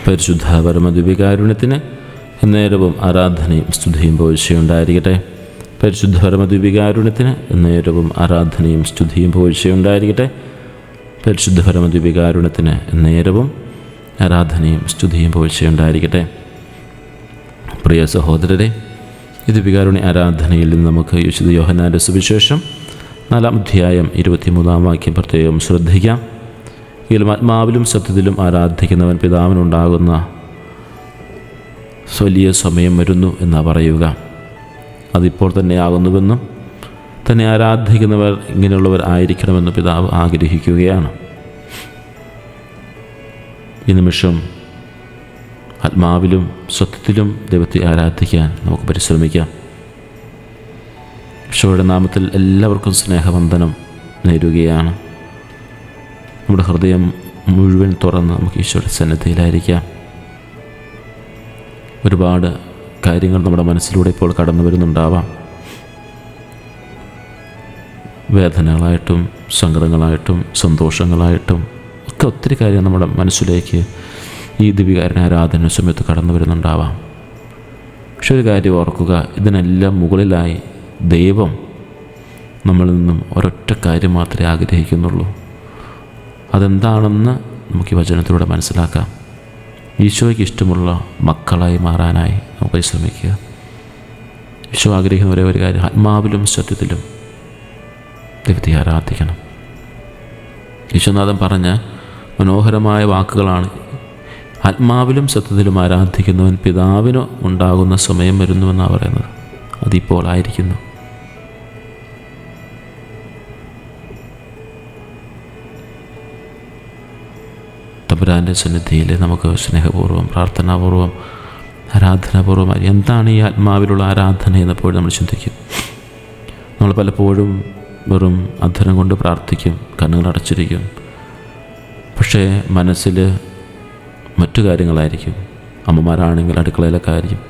പരിശുദ്ധ പരമദ്വീപികാരുണ്യത്തിന് എന്നേരവും ആരാധനയും സ്തുതിയും പുകഴ്ചയുണ്ടായിരിക്കട്ടെ. പരിശുദ്ധ പരമദ്വീപികാരുണ്യത്തിന് എന്നേരവും ആരാധനയും സ്തുതിയും പുകഴ്ചയുണ്ടായിരിക്കട്ടെ. പരിശുദ്ധ പരമദ്വീപികാരുണ്യത്തിന് എന്നേരവും ആരാധനയും സ്തുതിയും പുകഴ്ചയുണ്ടായിരിക്കട്ടെ. പ്രിയ സഹോദരരെ, ഈ ദിവ്യകാരുണ്യ ആരാധനയിൽ നിന്ന് നമുക്ക് വിശുദ്ധ യോഹന്നാൻ്റെ സുവിശേഷം 4-ാം അധ്യായം 23-ാം വാക്യം പ്രത്യേകം ശ്രദ്ധിക്കാം. എങ്കിലും ആത്മാവിലും സത്യത്തിലും ആരാധിക്കുന്നവൻ പിതാവിനുണ്ടാകുന്ന വലിയ സമയം വരുന്നു എന്നാണ് പറയുക. അതിപ്പോൾ തന്നെ ആകുന്നുവെന്നും തന്നെ ആരാധിക്കുന്നവർ ഇങ്ങനെയുള്ളവർ ആയിരിക്കണമെന്ന് പിതാവ് ആഗ്രഹിക്കുകയാണ്. ഈ നിമിഷം ആത്മാവിലും സത്യത്തിലും ദൈവത്തെ ആരാധിക്കാൻ നമുക്ക് പരിശ്രമിക്കാം. ഈശോയുടെ നാമത്തിൽ എല്ലാവർക്കും സ്നേഹവന്ദനം നേരുകയാണ്. നമ്മുടെ ഹൃദയം മുഴുവൻ തുറന്ന് നമുക്ക് ഈശോയുടെ സന്നിധിയിലായിരിക്കാം. ഒരുപാട് കാര്യങ്ങൾ നമ്മുടെ മനസ്സിലൂടെ ഇപ്പോൾ കടന്നു വരുന്നുണ്ടാവാം. വേദനകളായിട്ടും സങ്കടങ്ങളായിട്ടും സന്തോഷങ്ങളായിട്ടും ഒക്കെ ഒത്തിരി കാര്യം നമ്മുടെ മനസ്സിലേക്ക് ഈ ദിവ്യകാരുണ്യ ആരാധന സമയത്ത് കടന്നു വരുന്നുണ്ടാവാം. പക്ഷെ ഒരു കാര്യം ഓർക്കുക, ഇതിനെല്ലാം മുകളിലായി ദൈവം നമ്മളിൽ നിന്നും ഒരൊറ്റ കാര്യം മാത്രമേ ആഗ്രഹിക്കുന്നുള്ളൂ. അതെന്താണെന്ന് നമുക്ക് ഈ വചനത്തിലൂടെ മനസ്സിലാക്കാം. ഈശോയ്ക്ക് ഇഷ്ടമുള്ള മക്കളായി മാറാനായി നമുക്ക് പരിശ്രമിക്കുക. ഈശോ ആഗ്രഹിക്കുന്ന ഒരേ ഒരു കാര്യം, ആത്മാവിലും സത്യത്തിലും ദൈവത്തെ ആരാധിക്കണം. ഈശോനാഥൻ പറഞ്ഞ മനോഹരമായ വാക്കുകളാണ്, ആത്മാവിലും സത്യത്തിലും ആരാധിക്കുന്നവൻ പിതാവിന് ഉണ്ടാകുന്ന സമയം വരുന്നുവെന്നാണ് പറയുന്നത്. അതിപ്പോൾ ആയിരിക്കുന്നു. തമ്പുരാൻ്റെ സന്നിധിയിൽ നമുക്ക് സ്നേഹപൂർവ്വം പ്രാർത്ഥനാപൂർവ്വം ആരാധനാപൂർവ്വം എന്താണ് ഈ ആത്മാവിലുള്ള ആരാധന എന്നെപ്പോഴും നമ്മൾ ചിന്തിക്കും. നമ്മൾ പലപ്പോഴും വെറും അധരം കൊണ്ട് പ്രാർത്ഥിക്കും, കണ്ണുകൾ അടച്ചിരിക്കും. പക്ഷേ മനസ്സിൽ മറ്റു കാര്യങ്ങളായിരിക്കും. അമ്മമാരാണെങ്കിൽ അടുക്കളയിലെ കാര്യം,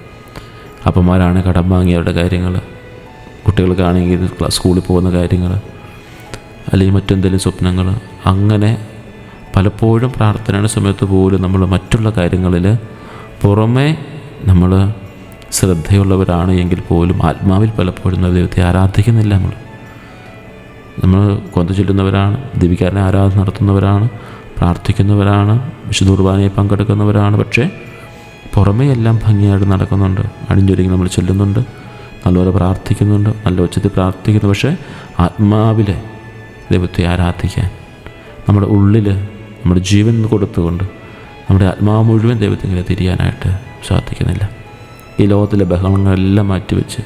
അപ്പന്മാരാണെങ്കിൽ കടം വാങ്ങിയവരുടെ കാര്യങ്ങൾ, കുട്ടികൾക്കാണെങ്കിൽ സ്കൂളിൽ പോകുന്ന കാര്യങ്ങൾ, അല്ലെങ്കിൽ മറ്റെന്തെങ്കിലും സ്വപ്നങ്ങൾ. അങ്ങനെ പലപ്പോഴും പ്രാർത്ഥനയുടെ സമയത്ത് പോലും നമ്മൾ മറ്റുള്ള കാര്യങ്ങളിൽ പുറമേ നമ്മൾ ശ്രദ്ധയുള്ളവരാണ് എങ്കിൽ പോലും ആത്മാവിൽ പലപ്പോഴും ദൈവത്തെ ആരാധിക്കുന്നില്ല. നമ്മൾ കൊന്ത ചൊല്ലുന്നവരാണ്, ദിവ്യകാരുണ്യ ആരാധന നടത്തുന്നവരാണ്, പ്രാർത്ഥിക്കുന്നവരാണ്, വിശുദ്ധ കുർബാനയിൽ പങ്കെടുക്കുന്നവരാണ്. പക്ഷേ പുറമേ എല്ലാം ഭംഗിയായിട്ട് നടക്കുന്നുണ്ട്. അണിഞ്ഞൊരുങ്ങി നമ്മൾ ചൊല്ലുന്നുണ്ട്, നല്ലപോലെ പ്രാർത്ഥിക്കുന്നുണ്ട്, നല്ല ഉച്ചത്തിൽ പ്രാർത്ഥിക്കുന്നു. പക്ഷേ ആത്മാവിലെ ദൈവത്തെ ആരാധിക്കാൻ നമ്മുടെ ഉള്ളിൽ നമ്മുടെ ജീവൻ കൊടുത്തുകൊണ്ട് നമ്മുടെ ആത്മാവ് മുഴുവൻ ദൈവത്തെ ഇങ്ങനെ തിരിയാനായിട്ട് സാധിക്കുന്നില്ല. ഈ ലോകത്തിലെ ബഹളങ്ങളെല്ലാം മാറ്റിവെച്ച്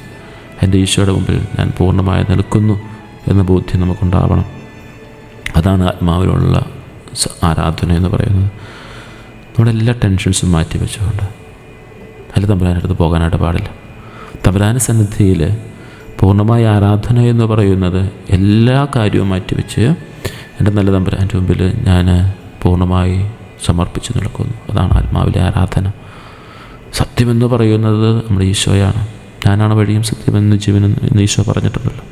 എൻ്റെ ഈശോയുടെ മുമ്പിൽ ഞാൻ പൂർണ്ണമായി നിൽക്കുന്നു എന്ന ബോധ്യം നമുക്കുണ്ടാവണം. അതാണ് ആത്മാവിലുള്ള ആരാധന എന്ന് പറയുന്നത്. നമ്മുടെ എല്ലാ ടെൻഷൻസും മാറ്റി വെച്ചുകൊണ്ട് അതിൽ തമ്പുരാൻ്റെ അടുത്ത് പോകാനായിട്ട് പാടില്ല. തമ്പുരാൻ്റെ സന്നിധിയിൽ പൂർണ്ണമായ ആരാധന എന്ന് പറയുന്നത് എല്ലാ കാര്യവും മാറ്റിവെച്ച് എൻ്റെ നല്ല തമ്പുരാൻ്റെ മുമ്പിൽ ഞാൻ പൂർണ്ണമായി സമർപ്പിച്ച് നിൽക്കുന്നു. അതാണ് ആത്മാവിലെ ആരാധന. സത്യമെന്ന് പറയുന്നത് നമ്മുടെ ഈശോയാണ്. ഞാനാണ് വഴിയും സത്യമെന്ന് ജീവനും എന്ന് ഈശോ പറഞ്ഞിട്ടുണ്ടല്ലോ.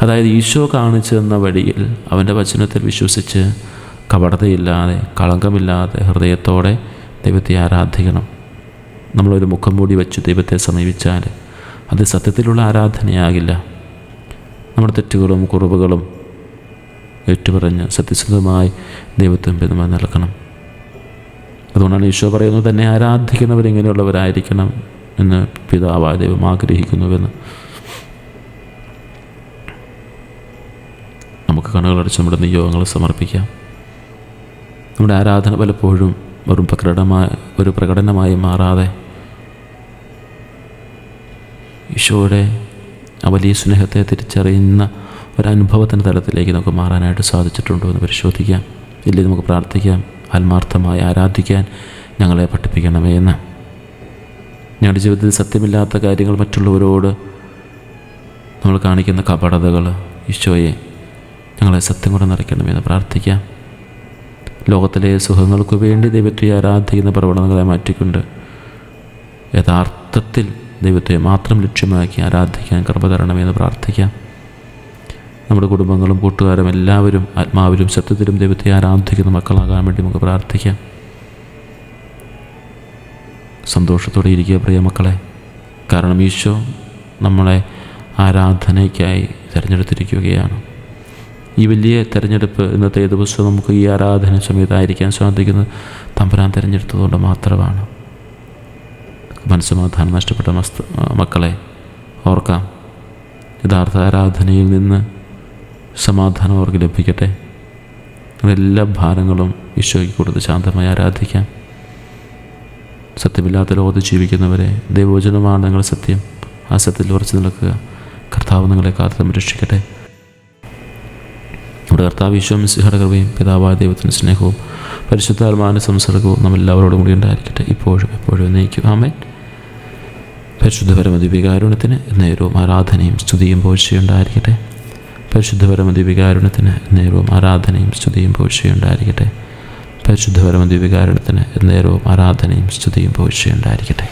അതായത് ഈശോ കാണിച്ചു തന്ന വഴിയിൽ അവൻ്റെ വചനത്തിൽ വിശ്വസിച്ച് കപടതയില്ലാതെ കളങ്കമില്ലാതെ ഹൃദയത്തോടെ ദൈവത്തെ ആരാധിക്കണം. നമ്മളൊരു മുഖം മൂടി വെച്ച് ദൈവത്തെ സമീപിച്ചാൽ അത് സത്യത്തിലുള്ള ആരാധനയാകില്ല. നമ്മുടെ തെറ്റുകളും കുറവുകളും ഏറ്റുപറഞ്ഞ് സത്യസന്ധമായി ദൈവത്തിന് പിന്തുണ നൽകണം. അതുകൊണ്ടാണ് ഈശോ പറയുന്നത്, തന്നെ ആരാധിക്കുന്നവരിങ്ങനെയുള്ളവരായിരിക്കണം എന്ന് പിതാവായ ദൈവം ആഗ്രഹിക്കുന്നുവെന്ന്. നമുക്ക് കണ്ണുകളടച്ച് നമ്മുടെ നിയോഗങ്ങൾ സമർപ്പിക്കാം. നമ്മുടെ ആരാധന പലപ്പോഴും ഒരു പ്രകടനമായി മാറാതെ ഈശോയുടെ ആ വലിയ സ്നേഹത്തെ തിരിച്ചറിയുന്ന ഒരനുഭവത്തിൻ്റെ തലത്തിലേക്ക് നമുക്ക് മാറാനായിട്ട് സാധിച്ചിട്ടുണ്ടോ എന്ന് പരിശോധിക്കാം. ഇല്ലെങ്കിൽ നമുക്ക് പ്രാർത്ഥിക്കാം, ആത്മാർത്ഥമായി ആരാധിക്കാൻ ഞങ്ങളെ പഠിപ്പിക്കണമേ എന്ന്. ഞങ്ങളുടെ ജീവിതത്തിൽ സത്യമില്ലാത്ത കാര്യങ്ങൾ, മറ്റുള്ളവരോട് നമ്മൾ കാണിക്കുന്ന കപടതകൾ, ഈശോയെ ഞങ്ങളെ സത്യം കൊണ്ട് നിറയ്ക്കണമെന്ന് പ്രാർത്ഥിക്കാം. ലോകത്തിലെ സുഖങ്ങൾക്ക് വേണ്ടി ദൈവത്തെ ആരാധിക്കുന്ന പ്രവണതകളെ മാറ്റിക്കൊണ്ട് യഥാർത്ഥത്തിൽ ദൈവത്തെ മാത്രം ലക്ഷ്യമാക്കി ആരാധിക്കാൻ കൃപ തരണമെന്ന് പ്രാർത്ഥിക്കാം. നമ്മുടെ കുടുംബങ്ങളും കൂട്ടുകാരും എല്ലാവരും ആത്മാവിലും സത്യത്തിലും ദൈവത്തെ ആരാധിക്കുന്ന മക്കളാകാൻ വേണ്ടി നമുക്ക് പ്രാർത്ഥിക്കാം. സന്തോഷത്തോടെ ഇരിക്കുക പ്രിയ മക്കളെ. കാരണം ഈശോ നമ്മളെ ആരാധനയ്ക്കായി തിരഞ്ഞെടുത്തിരിക്കുകയാണ്. ഈ വലിയ തിരഞ്ഞെടുപ്പ് ഇന്നത്തെ ദിവസം നമുക്ക് ഈ ആരാധന സമയത്തായിരിക്കാൻ സാധിക്കുന്നത് തമ്പുരാൻ തിരഞ്ഞെടുത്തതുകൊണ്ട് മാത്രമാണ്. മനസ്സമാധാനം നഷ്ടപ്പെട്ട മക്കളെ ഓർക്കാം, യഥാർത്ഥ ആരാധനയിൽ നിന്ന് സമാധാനം അവർക്ക് ലഭിക്കട്ടെ. എല്ലാ ഭാരങ്ങളും ഈശോയ്ക്ക് കൊടുത്ത് ശാന്തമായി ആരാധിക്കാം. സത്യമില്ലാത്ത ലോകത്ത് ജീവിക്കുന്നവരെ, ദൈവവചനമാണ് നിങ്ങളുടെ സത്യം, ആ സത്യത്തിൽ ഉറച്ചു നിൽക്കുക. കർത്താവ് നിങ്ങളെ കാത്ത് സംരക്ഷിക്കട്ടെ. നമ്മുടെ കർത്താവ് ഈശോ മിശിഹായുടെ കൃപയും പിതാവായ ദൈവത്തിൻ്റെ സ്നേഹവും പരിശുദ്ധാത്മാവിൻ്റെ സംസർഗവും നമ്മളെല്ലാവരോടും കൂടി ഉണ്ടായിരിക്കട്ടെ, ഇപ്പോഴും എപ്പോഴും എന്നേക്കും. ആമേൻ. പരിശുദ്ധ പരമദിവ്യകാരുണ്യത്തിന് നേരവും ആരാധനയും സ്തുതിയും പുകഴ്ചയുണ്ടായിരിക്കട്ടെ. പരിശുദ്ധ പരമദിവ്യകാരുണ്യത്തിന് നേരവും ആരാധനയും സ്തുതിയും പുകഴ്ചയുണ്ടായിരിക്കട്ടെ. പരിശുദ്ധ പരമദിവ്യകാരുണ്യത്തിന് നേരവും ആരാധനയും സ്തുതിയും പുകഴ്ചയുണ്ടായിരിക്കട്ടെ.